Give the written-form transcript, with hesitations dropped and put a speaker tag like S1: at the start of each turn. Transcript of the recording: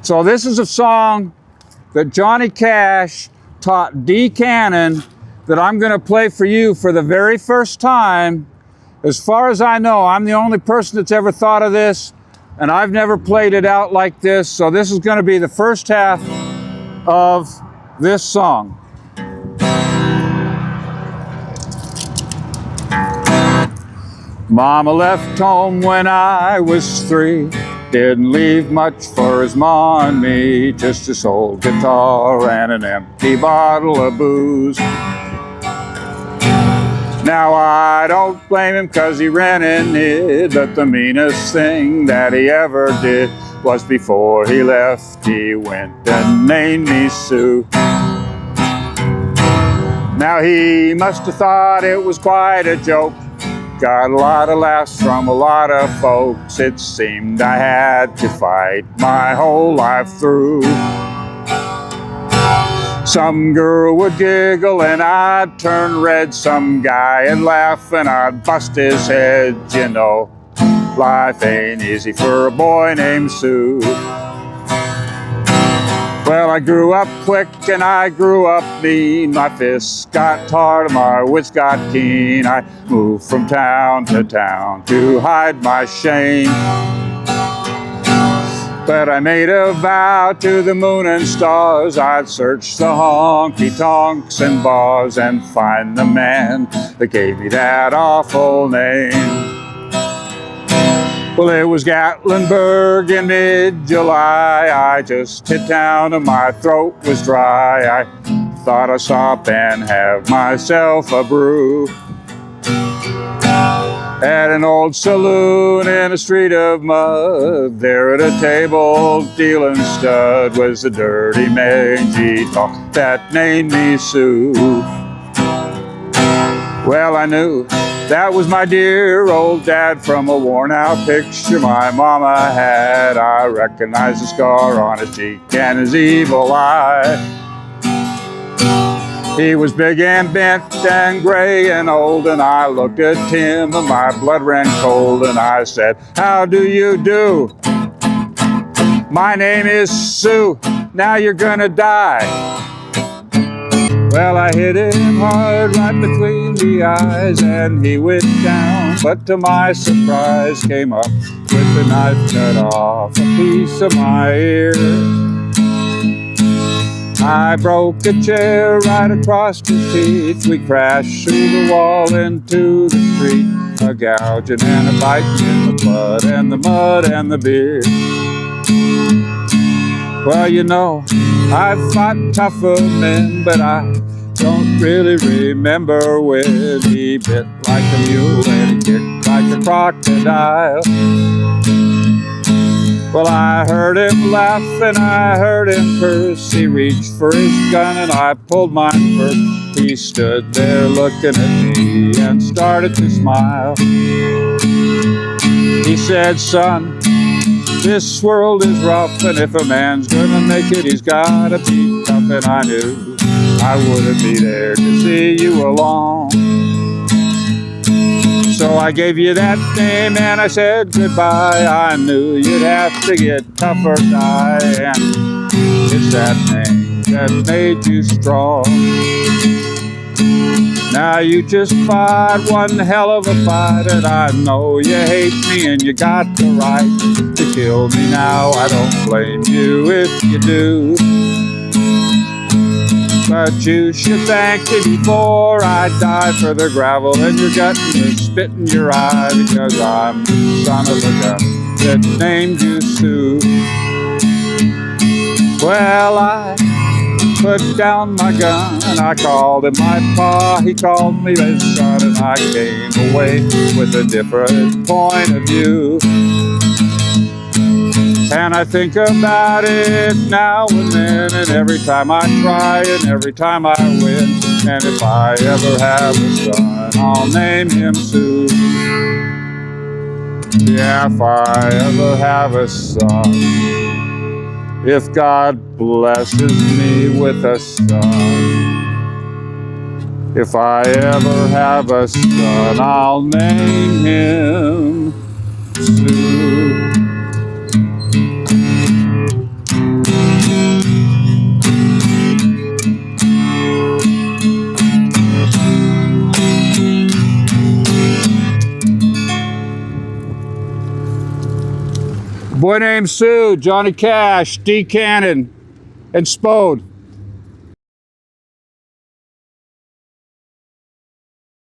S1: So this is a song that Johnny Cash taught D. Canon that I'm going to play for you for the very first time. As far as I know, I'm the only person that's ever thought of this, and I've never played it out like this. So this is going to be the first half of this song. Mama left home when I was 3. Didn't leave much for his ma and me. Just this old guitar and an empty bottle of booze. Now I don't blame him 'cause he ran and hid, but the meanest thing that he ever did was before he left, he went and named me Sue. Now he must have thought it was quite a joke. Got a lot of laughs from a lot of folks. It seemed I had to fight my whole life through. Some girl would giggle and I'd turn red. Some guy would laugh and I'd bust his head. You know, life ain't easy for a boy named Sue. Well, I grew up quick and I grew up mean. My fists got hard and my wits got keen. I moved from town to hide my shame. But I made a vow to the moon and stars. I'd search the honky-tonks and bars and find the man that gave me that awful name. Well, it was Gatlinburg in mid-July. I just hit town and my throat was dry. I thought I'd stop and have myself a brew at an old saloon in a street of mud. There at a table dealing stud was the dirty mangy talk that named me Sue. Well, I knew that was my dear old dad from a worn-out picture my mama had. I recognized the scar on his cheek and his evil eye. He was big and bent and gray and old, and I looked at him and my blood ran cold, and I said, "How do you do? My name is Sue. Now you're gonna die." Well, I hit him hard right between the eyes, and he went down, but to my surprise came up with a knife, cut off a piece of my ear. I broke a chair right across his teeth. We crashed through the wall into the street, a gouging and a biting in the blood and the mud and the beer. Well, you know, I've fought tougher men, but I don't really remember when he bit like a mule and he kicked like a crocodile. Well, I heard him laugh and I heard him curse. He reached for his gun and I pulled mine first. He stood there looking at me and started to smile. He said, "Son, this world is rough, and if a man's gonna make it, he's gotta be tough." And I knew I wouldn't be there to see you along. So I gave you that name and I said goodbye. I knew you'd have to get tough or die, and it's that name that made you strong. Now you just fought one hell of a fight, and I know you hate me and you got the right to kill me now. I don't blame you if you do, but you should thank me before I die for the gravel in your gut and the spit in your eye, because I'm the son of a gun that named you Sue. Well, I put down my gun and I called him my pa. He called me his son, and I came away with a different point of view. And I think about it now and then, and every time I try and every time I win. And if I ever have a son, I'll name him Sue. Yeah, if I ever have a son, if God blesses me with a son, if I ever have a son, I'll name him Sue. Boy named Sue, Johnny Cash, D. Canon, and Spode.